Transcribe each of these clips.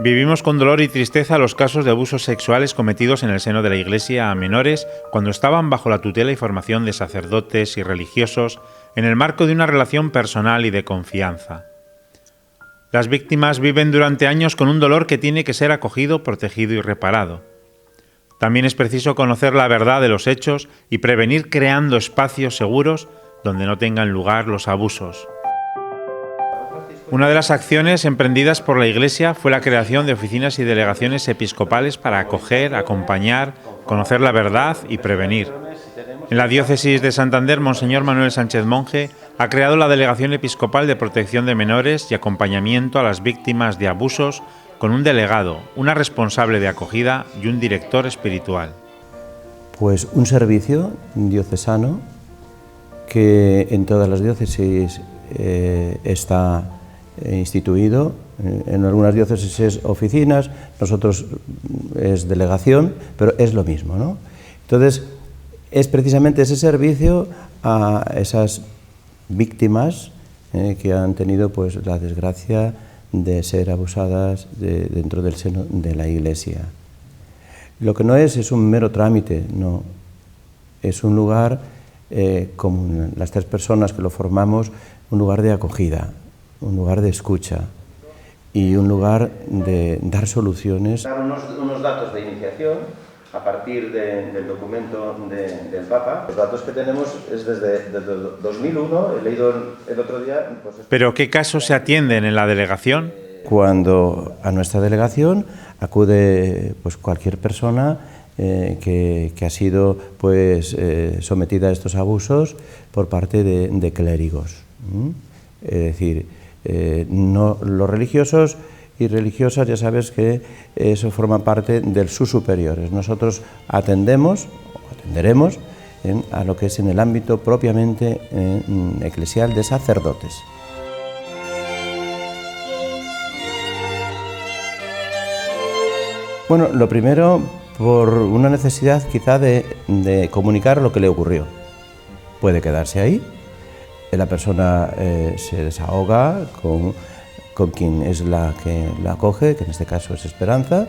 Vivimos con dolor y tristeza los casos de abusos sexuales cometidos en el seno de la Iglesia a menores cuando estaban bajo la tutela y formación de sacerdotes y religiosos en el marco de una relación personal y de confianza. Las víctimas viven durante años con un dolor que tiene que ser acogido, protegido y reparado. También es preciso conocer la verdad de los hechos y prevenir creando espacios seguros donde no tengan lugar los abusos. Una de las acciones emprendidas por la Iglesia fue la creación de oficinas y delegaciones episcopales para acoger, acompañar, conocer la verdad y prevenir. En la diócesis de Santander, Monseñor Manuel Sánchez Monje ha creado la Delegación Episcopal de Protección de Menores y Acompañamiento a las Víctimas de Abusos con un delegado, una responsable de acogida y un director espiritual. Pues un servicio diocesano que en todas las diócesis está instituido, en algunas diócesis es oficinas, nosotros es delegación, pero es lo mismo, ¿no? Entonces, es precisamente ese servicio a esas víctimas que han tenido pues la desgracia de ser abusadas dentro del seno de la Iglesia. Lo que no es un mero trámite, no, es un lugar, como las tres personas que lo formamos, un lugar de acogida, un lugar de escucha y un lugar de dar soluciones. Unos datos de iniciación a partir del documento del Papa. Los datos que tenemos es desde 2001, he leído el otro día... ¿Pero qué casos se atienden en la delegación? Cuando a nuestra delegación acude pues, cualquier persona que ha sido pues, sometida a estos abusos por parte de clérigos. Es decir, no, los religiosos y religiosas ya sabes que eso forma parte de sus superiores. Nosotros atenderemos a lo que es en el ámbito propiamente eclesial de sacerdotes. Bueno, lo primero, por una necesidad quizá de comunicar lo que le ocurrió. Puede quedarse ahí, la persona se desahoga con quien es la que la acoge, que en este caso es Esperanza,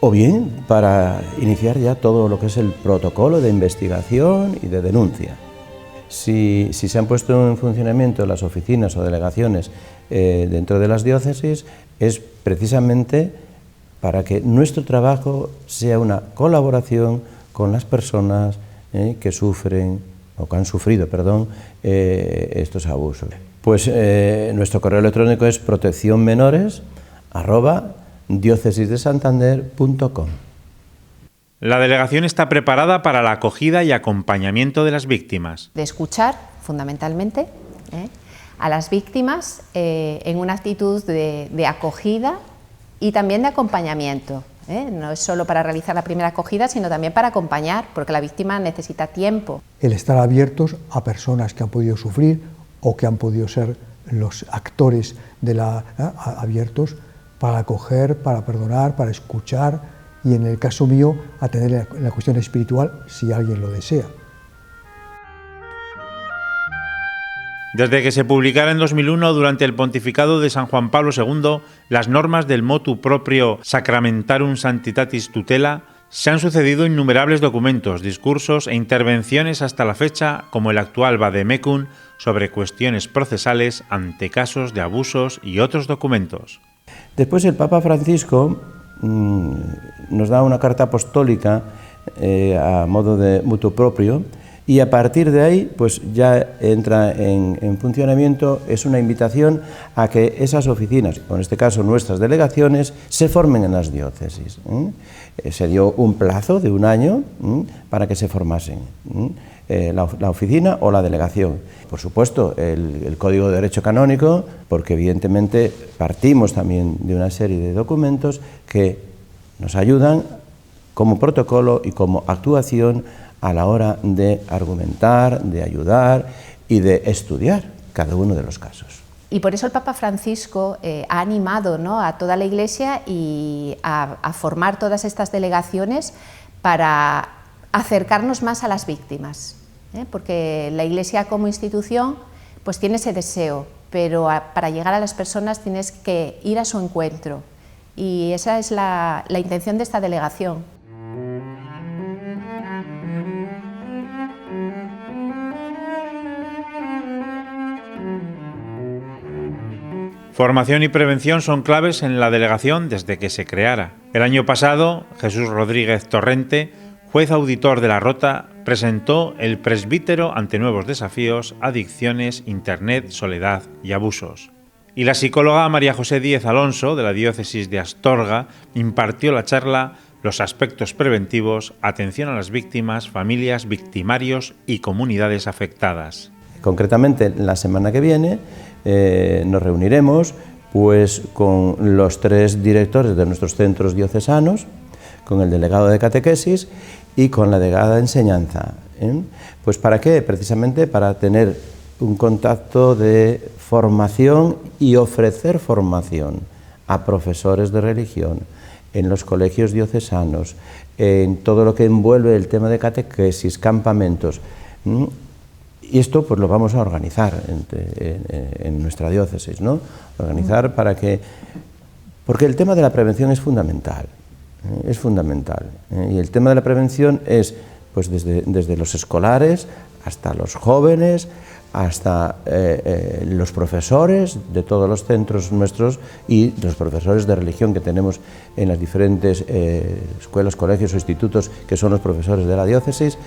o bien para iniciar ya todo lo que es el protocolo de investigación y de denuncia. Si se han puesto en funcionamiento las oficinas o delegaciones dentro de las diócesis, es precisamente para que nuestro trabajo sea una colaboración con las personas que sufren o que han sufrido, estos abusos. Pues nuestro correo electrónico es proteccionmenores@diocesisdesantander.com. La delegación está preparada para la acogida y acompañamiento de las víctimas. De escuchar, fundamentalmente, a las víctimas en una actitud de acogida y también de acompañamiento. No es solo para realizar la primera acogida, sino también para acompañar, porque la víctima necesita tiempo. El estar abiertos a personas que han podido sufrir o que han podido ser los actores abiertos para acoger, para perdonar, para escuchar y, en el caso mío, atender la cuestión espiritual si alguien lo desea. Desde que se publicara en 2001, durante el pontificado de San Juan Pablo II, las normas del motu proprio Sacramentarum Sanctitatis Tutela, se han sucedido innumerables documentos, discursos e intervenciones hasta la fecha, como el actual Vademecum, sobre cuestiones procesales ante casos de abusos y otros documentos. Después el Papa Francisco nos da una carta apostólica a modo de motu proprio, y a partir de ahí pues ya entra en funcionamiento, es una invitación a que esas oficinas, o en este caso nuestras delegaciones, se formen en las diócesis. Se dio un plazo de un año para que se formasen la oficina o la delegación. Por supuesto, el Código de Derecho Canónico, porque evidentemente partimos también de una serie de documentos que nos ayudan como protocolo y como actuación a la hora de argumentar, de ayudar y de estudiar cada uno de los casos. Y por eso el Papa Francisco ha animado, ¿no?, a toda la Iglesia y a formar todas estas delegaciones para acercarnos más a las víctimas, porque la Iglesia como institución pues tiene ese deseo, pero para llegar a las personas tienes que ir a su encuentro Y esa es la intención de esta delegación. Formación y prevención son claves en la delegación desde que se creara. El año pasado, Jesús Rodríguez Torrente, juez auditor de la Rota, presentó El presbítero ante nuevos desafíos, adicciones, internet, soledad y abusos. Y la psicóloga María José Díez Alonso, de la diócesis de Astorga, impartió la charla Los aspectos preventivos, atención a las víctimas, familias, victimarios y comunidades afectadas. Concretamente, la semana que viene nos reuniremos pues, con los 3 directores de nuestros centros diocesanos, con el delegado de catequesis y con la delegada de enseñanza. Pues ¿para qué? Precisamente para tener un contacto de formación y ofrecer formación a profesores de religión en los colegios diocesanos, en todo lo que envuelve el tema de catequesis, campamentos. Y esto pues lo vamos a organizar en nuestra diócesis, ¿no? Organizar para que... Porque el tema de la prevención es fundamental, es fundamental. Y el tema de la prevención es pues desde los escolares hasta los jóvenes, hasta los profesores de todos los centros nuestros y los profesores de religión que tenemos en las diferentes escuelas, colegios o institutos que son los profesores de la diócesis,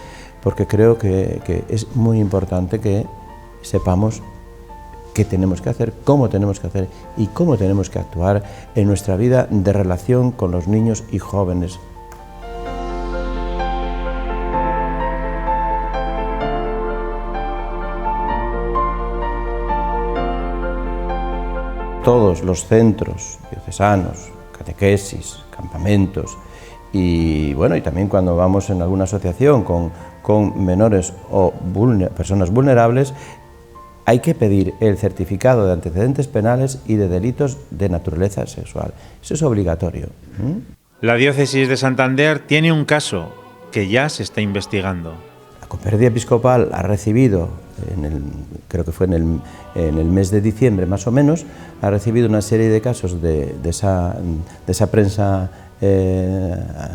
porque creo que es muy importante que sepamos qué tenemos que hacer, cómo tenemos que hacer y cómo tenemos que actuar en nuestra vida de relación con los niños y jóvenes. Todos los centros diocesanos, catequesis, campamentos y bueno, y también cuando vamos en alguna asociación con menores o personas vulnerables, hay que pedir el certificado de antecedentes penales y de delitos de naturaleza sexual. Eso es obligatorio. La diócesis de Santander tiene un caso que ya se está investigando. La Conferencia Episcopal ha recibido, creo que fue en el mes de diciembre más o menos, ha recibido una serie de casos de esa prensa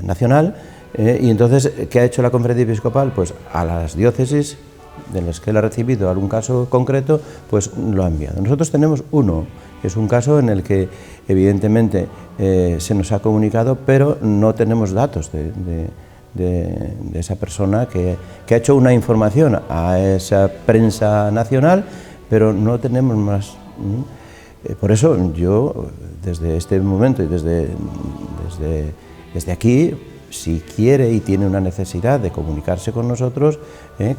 nacional, y entonces, ¿qué ha hecho la Conferencia Episcopal? Pues a las diócesis de las que él ha recibido algún caso concreto, pues lo ha enviado. Nosotros tenemos uno, que es un caso en el que evidentemente se nos ha comunicado, pero no tenemos datos de esa persona que ha hecho una información a esa prensa nacional, pero no tenemos más. Por eso yo, desde este momento y desde aquí, si quiere y tiene una necesidad de comunicarse con nosotros,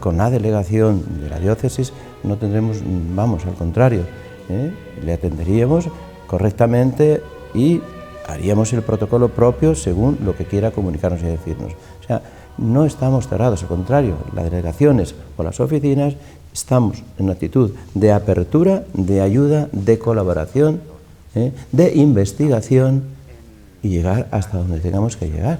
con la delegación de la diócesis, no tendremos, vamos, al contrario, le atenderíamos correctamente y haríamos el protocolo propio según lo que quiera comunicarnos y decirnos. O sea, no estamos cerrados, al contrario, las delegaciones o las oficinas estamos en una actitud de apertura, de ayuda, de colaboración, de investigación y llegar hasta donde tengamos que llegar.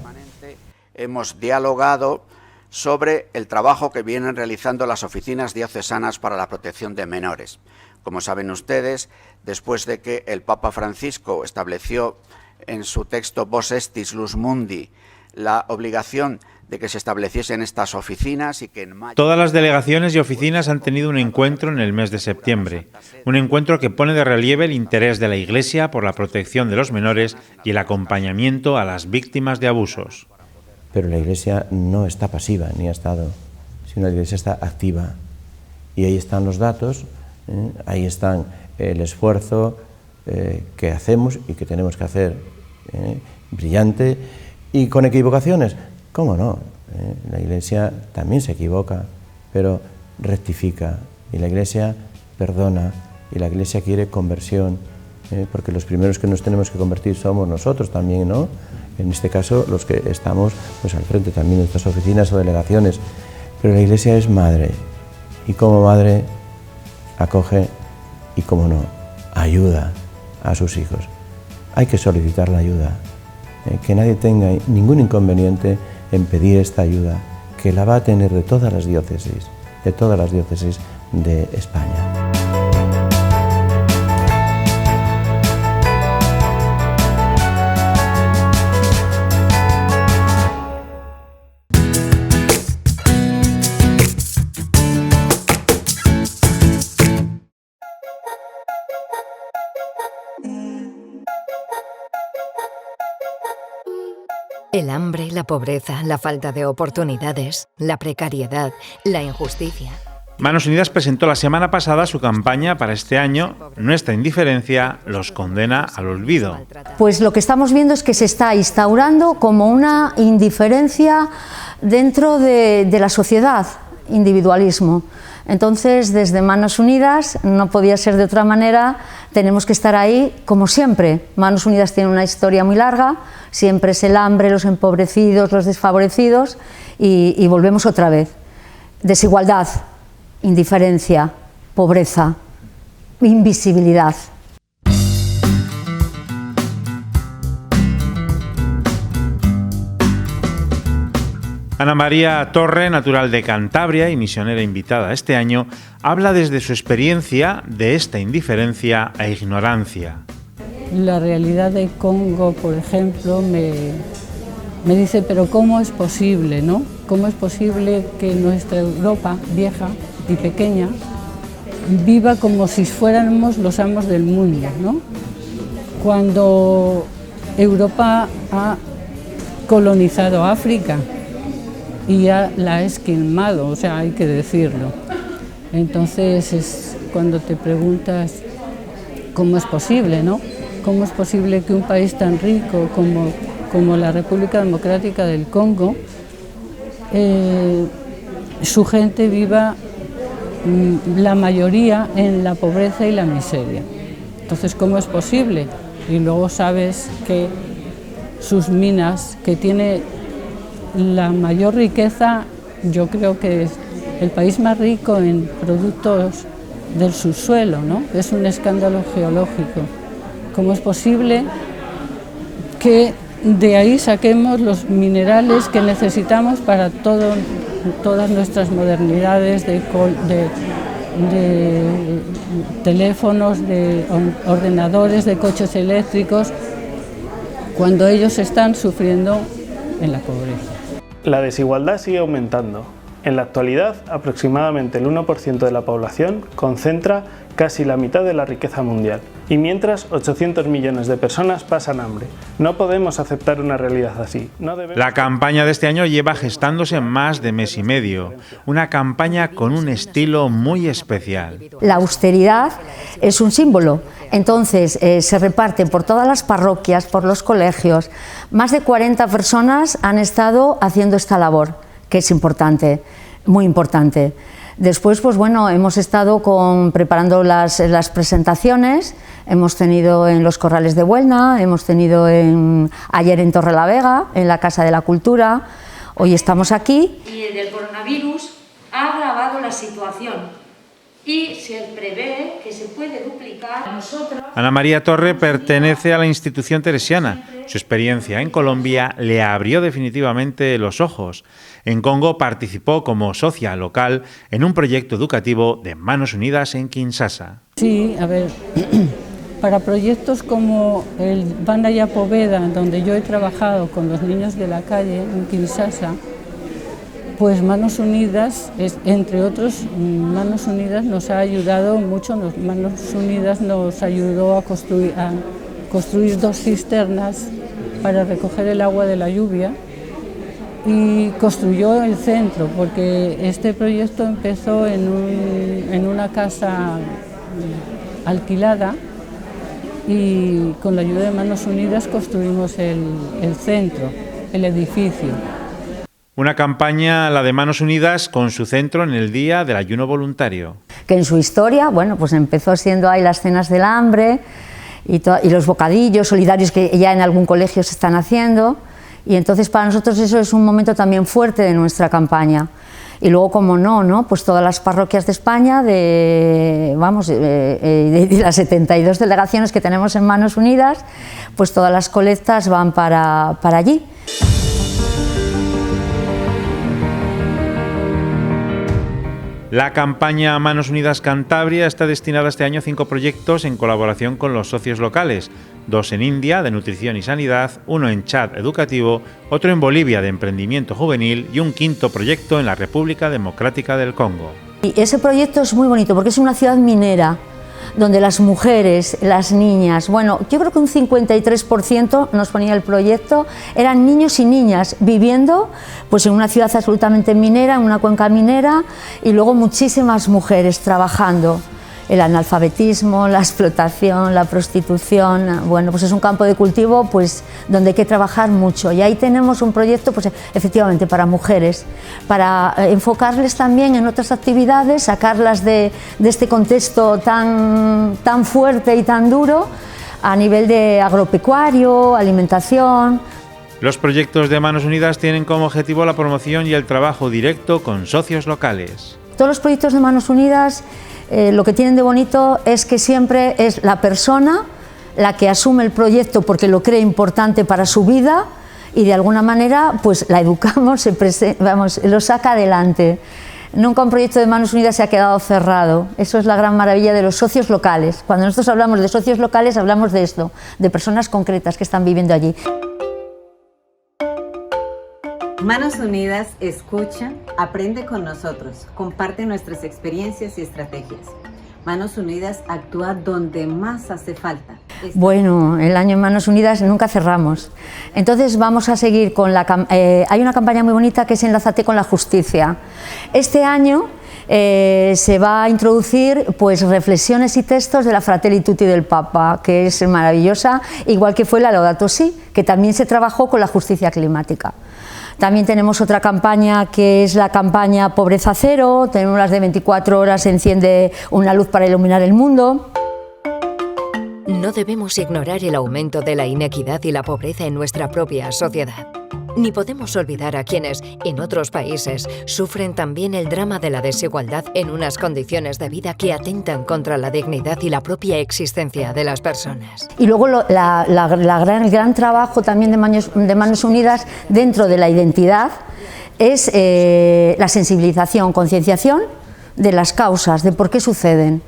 Hemos dialogado sobre el trabajo que vienen realizando las oficinas diocesanas para la protección de menores. Como saben ustedes, después de que el Papa Francisco estableció en su texto Vos Estis Lux Mundi la obligación de que se estableciesen estas oficinas y que en mayo... Todas las delegaciones y oficinas han tenido un encuentro en el mes de septiembre, un encuentro que pone de relieve el interés de la Iglesia por la protección de los menores y el acompañamiento a las víctimas de abusos. Pero la Iglesia no está pasiva, ni ha estado, sino la Iglesia está activa. Y ahí están los datos, ahí están el esfuerzo que hacemos y que tenemos que hacer, brillante, y con equivocaciones, ¿cómo no? La Iglesia también se equivoca, pero rectifica, y la Iglesia perdona, y la Iglesia quiere conversión, porque los primeros que nos tenemos que convertir somos nosotros también, ¿no? En este caso, los que estamos pues, al frente también de estas oficinas o delegaciones. Pero la Iglesia es madre, y como madre acoge y, como no, ayuda a sus hijos. Hay que solicitar la ayuda, que nadie tenga ningún inconveniente en pedir esta ayuda, que la va a tener de todas las diócesis de España. El hambre, la pobreza, la falta de oportunidades, la precariedad, la injusticia. Manos Unidas presentó la semana pasada su campaña para este año. Nuestra indiferencia los condena al olvido. Pues lo que estamos viendo es que se está instaurando como una indiferencia dentro de la sociedad, individualismo. Entonces, desde Manos Unidas, no podía ser de otra manera, tenemos que estar ahí como siempre. Manos Unidas tiene una historia muy larga, siempre es el hambre, los empobrecidos, los desfavorecidos, y volvemos otra vez. Desigualdad, indiferencia, pobreza, invisibilidad. Ana María Torre, natural de Cantabria y misionera invitada este año, habla desde su experiencia de esta indiferencia e ignorancia. La realidad de Congo, por ejemplo, me dice, pero ¿cómo es posible, no? ¿Cómo es posible que nuestra Europa vieja y pequeña viva como si fuéramos los amos del mundo, ¿no? Cuando Europa ha colonizado África y ya la ha esquilmado, o sea, hay que decirlo. Entonces es cuando te preguntas cómo es posible, ¿no? ¿Cómo es posible que un país tan rico como la República Democrática del Congo, su gente viva la mayoría en la pobreza y la miseria? Entonces, ¿cómo es posible? Y luego sabes que sus minas, que tiene la mayor riqueza, yo creo que es el país más rico en productos del subsuelo, ¿no? Es un escándalo geológico. ¿Cómo es posible que de ahí saquemos los minerales que necesitamos para todas nuestras modernidades de teléfonos, de ordenadores, de coches eléctricos, cuando ellos están sufriendo en la pobreza? La desigualdad sigue aumentando. En la actualidad, aproximadamente el 1% de la población concentra casi la mitad de la riqueza mundial. Y mientras, 800 millones de personas pasan hambre. No podemos aceptar una realidad así. La campaña de este año lleva gestándose más de mes y medio. Una campaña con un estilo muy especial. La austeridad es un símbolo. Entonces se reparten por todas las parroquias, por los colegios. Más de 40 personas han estado haciendo esta labor, que es importante, muy importante. Después, pues bueno, hemos estado preparando las presentaciones, hemos tenido en los Corrales de Huelna, hemos tenido ayer en Torrelavega, en la Casa de la Cultura, hoy estamos aquí. Y el del coronavirus ha agravado la situación y se prevé que se puede duplicar. Ana María Torre pertenece a la institución teresiana. Su experiencia en Colombia le abrió definitivamente los ojos. En Congo participó como socia local en un proyecto educativo de Manos Unidas en Kinshasa. Sí, a ver, para proyectos como el Bandaya Poveda, donde yo he trabajado con los niños de la calle en Kinshasa, pues Manos Unidas, entre otros, Manos Unidas nos ha ayudado mucho. Manos Unidas nos ayudó a construir 2 cisternas para recoger el agua de la lluvia y construyó el centro, porque este proyecto empezó en una casa alquilada y con la ayuda de Manos Unidas construimos el centro, el edificio. Una campaña, la de Manos Unidas, con su centro en el Día del Ayuno Voluntario. Que en su historia, bueno, pues empezó siendo ahí las cenas del hambre y los bocadillos solidarios que ya en algún colegio se están haciendo, y entonces para nosotros eso es un momento también fuerte de nuestra campaña. Y luego, como no, pues todas las parroquias de España, de las 72 delegaciones que tenemos en Manos Unidas, pues todas las colectas van para allí. La campaña Manos Unidas Cantabria está destinada este año a 5 proyectos en colaboración con los socios locales, 2 en India de nutrición y sanidad, 1 en Chad educativo, otro en Bolivia de emprendimiento juvenil y un 5º proyecto en la República Democrática del Congo. Y ese proyecto es muy bonito porque es una ciudad minera, donde las mujeres, las niñas, bueno, yo creo que un 53% nos ponía el proyecto, eran niños y niñas viviendo pues en una ciudad absolutamente minera, en una cuenca minera, y luego muchísimas mujeres trabajando. El analfabetismo, la explotación, la prostitución, bueno, pues es un campo de cultivo pues donde hay que trabajar mucho, y ahí tenemos un proyecto pues efectivamente para mujeres, para enfocarles también en otras actividades, sacarlas de este contexto tan fuerte y tan duro a nivel de agropecuario, alimentación. Los proyectos de Manos Unidas tienen como objetivo la promoción y el trabajo directo con socios locales. Todos los proyectos de Manos Unidas lo que tienen de bonito es que siempre es la persona la que asume el proyecto porque lo cree importante para su vida y de alguna manera pues la educamos, lo saca adelante. Nunca un proyecto de Manos Unidas se ha quedado cerrado. Eso es la gran maravilla de los socios locales. Cuando nosotros hablamos de socios locales hablamos de esto, de personas concretas que están viviendo allí. Manos Unidas escucha, aprende con nosotros, comparte nuestras experiencias y estrategias. Manos Unidas actúa donde más hace falta. Bueno, el año en Manos Unidas nunca cerramos. Entonces vamos a seguir con hay una campaña muy bonita que es Enlázate con la justicia. Este año se va a introducir pues reflexiones y textos de la Fratelli Tutti del Papa, que es maravillosa, igual que fue la Laudato Si, que también se trabajó con la justicia climática. También tenemos otra campaña que es la campaña Pobreza Cero, tenemos las de 24 horas, enciende una luz para iluminar el mundo. No debemos ignorar el aumento de la inequidad y la pobreza en nuestra propia sociedad. Ni podemos olvidar a quienes, en otros países, sufren también el drama de la desigualdad en unas condiciones de vida que atentan contra la dignidad y la propia existencia de las personas. Y luego el gran trabajo también de Manos Unidas dentro de la identidad es la sensibilización, concienciación de las causas, de por qué suceden.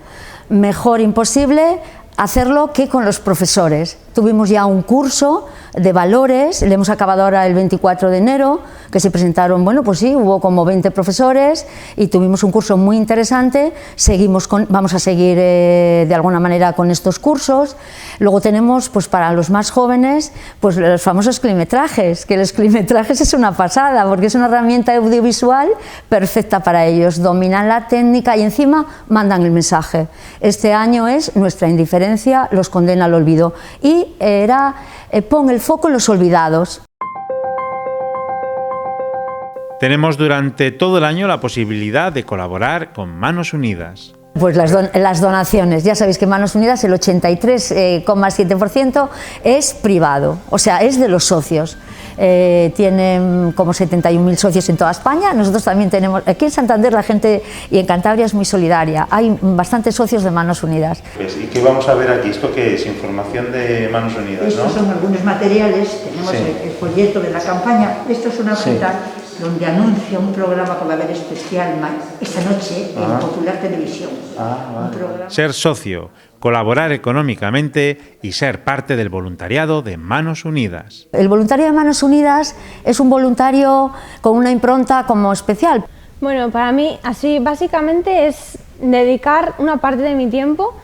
Mejor imposible hacerlo que con los profesores. Tuvimos ya un curso de valores, le hemos acabado ahora el 24 de enero, que se presentaron, bueno, pues sí, hubo como 20 profesores y tuvimos un curso muy interesante. Vamos a seguir de alguna manera con estos cursos. Luego tenemos, pues para los más jóvenes, pues los famosos climetrajes, que los climetrajes es una pasada, porque es una herramienta audiovisual perfecta para ellos. Dominan la técnica y encima mandan el mensaje. Este año es Nuestra indiferencia los condena al olvido. Y era pon el foco en los olvidados. Tenemos durante todo el año la posibilidad de colaborar con Manos Unidas. Pues las donaciones, ya sabéis que Manos Unidas el 83,7% es privado, o sea, es de los socios. Tienen como 71.000 socios en toda España. Nosotros también tenemos, aquí en Santander la gente y en Cantabria es muy solidaria, hay bastantes socios de Manos Unidas. ¿Y qué vamos a ver aquí? ¿Esto qué es? Información de Manos Unidas, Estos son algunos materiales, tenemos el folleto de la campaña, esto es una hojita donde anuncia un programa que va a haber especial esta noche en Popular Televisión. Ser socio, colaborar económicamente y ser parte del voluntariado de Manos Unidas. El voluntario de Manos Unidas es un voluntario con una impronta como especial. Bueno, para mí, así básicamente es dedicar una parte de mi tiempo,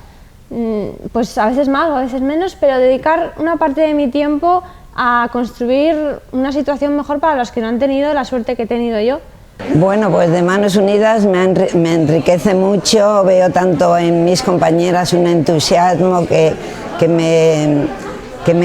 pues a veces más o a veces menos, pero dedicar una parte de mi tiempo a construir una situación mejor para los que no han tenido la suerte que he tenido yo. Bueno, pues de Manos Unidas me enriquece mucho, veo tanto en mis compañeras un entusiasmo que me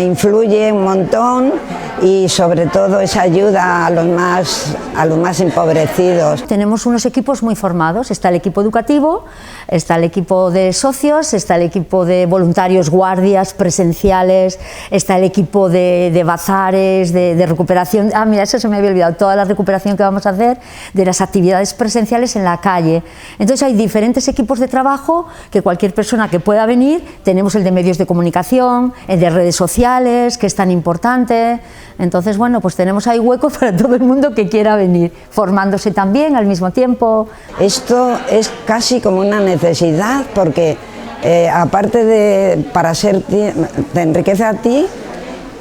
influye un montón, y sobre todo esa ayuda a los más empobrecidos. Tenemos unos equipos muy formados, está el equipo educativo, está el equipo de socios, está el equipo de voluntarios guardias presenciales, está el equipo de bazares, de recuperación. Mira, eso se me había olvidado, toda la recuperación que vamos a hacer de las actividades presenciales en la calle. Entonces hay diferentes equipos de trabajo que cualquier persona que pueda venir, tenemos el de medios de comunicación, el de redes sociales, que es tan importante. Entonces, bueno, pues tenemos ahí hueco para todo el mundo que quiera venir, formándose también al mismo tiempo. Esto es casi como una necesidad, porque aparte te enriquece a ti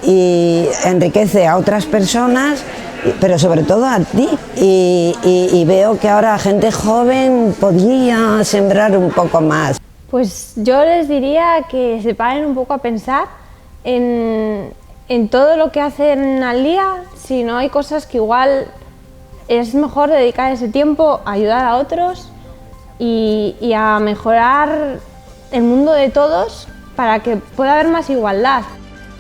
y enriquece a otras personas, pero sobre todo a ti. Y veo que ahora gente joven podría sembrar un poco más. Pues yo les diría que se paren un poco a pensar en todo lo que hacen al día, si no hay cosas que igual es mejor dedicar ese tiempo a ayudar a otros y a mejorar el mundo de todos para que pueda haber más igualdad.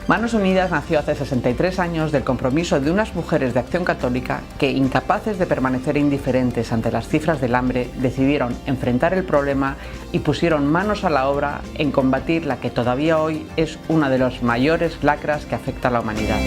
Manos Unidas nació hace 63 años del compromiso de unas mujeres de Acción Católica que, incapaces de permanecer indiferentes ante las cifras del hambre, decidieron enfrentar el problema y pusieron manos a la obra en combatir la que todavía hoy es una de las mayores lacras que afecta a la humanidad.